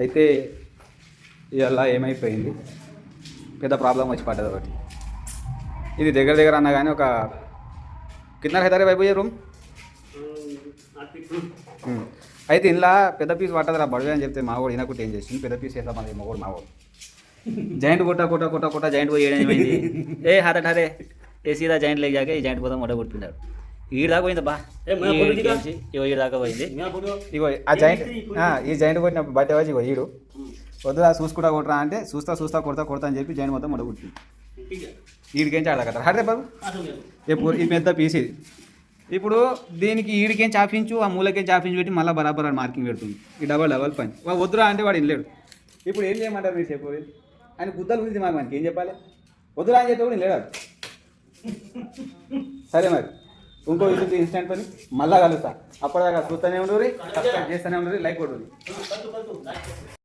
అయితే ఇలా ఏమైపోయింది, పెద్ద ప్రాబ్లం వచ్చి పడ్డది ఒకటి. ఇది దగ్గర దగ్గర అన్నా కానీ ఒక కింద హైదరాబాద్ అయిపోయే రూమ్. అయితే ఇలా పెద్ద పీస్ పట్టదురా బడుగు అని చెప్తే మా వాడు వినకుంటే ఏం చేసింది, పెద్ద పీస్ వేద్దాం అది మా వాడు జాయింట్ కొట్ట జాయింట్ పోయి ఏమైంది, ఏ హారట్ హరే ఏ సీదా జాయింట్ లేక జాకే ఈ జాయింట్ పోదాం మొట్ట కొట్టుకున్నాడు. ఈడు దాకా పోయింది బా, ఇగో ఈడు దాకా పోయింది. ఇగో ఆ జాయింట్ ఈ జాయింట్ కొట్టినప్పుడు బట్టే వచ్చి ఇగో ఈడు వద్దురా చూసుకుంటా కొట్టరా అంటే చూస్తా కొడతా అని చెప్పి జాయింట్ మొత్తం మొట్ట కొట్టింది. ఈడికేం ఆడగలరు హరే బాబు ఎప్పుడు ఈ పెద్ద పీస్ ఇది. ఇప్పుడు దీనికి ఈడికేం చాపించు ఆ మూలకేం చాపించు పెట్టి మళ్ళీ బరాబర్ మార్కింగ్ పెడుతుంది. ఈ డబల్ పని వాడు వద్దురా అంటే వాడు వినలేడు. ఇప్పుడు ఏం చేయమంటారు మీరు చెప్పు, ఆయన గుద్దలు గురించి మాకు మనకి ఏం చెప్పాలి, వద్దురా అని చెప్పి కూడా వినలేడు. సరే మరి ఇంకో విషయం ఇన్స్టెంట్ పని మళ్ళా కలుస్తా. అప్పటిదాకా చూస్తూనే ఉండరు, సబ్స్క్రైబ్ చేస్తూనే ఉండరు, లైక్ కొట్టుర్రి.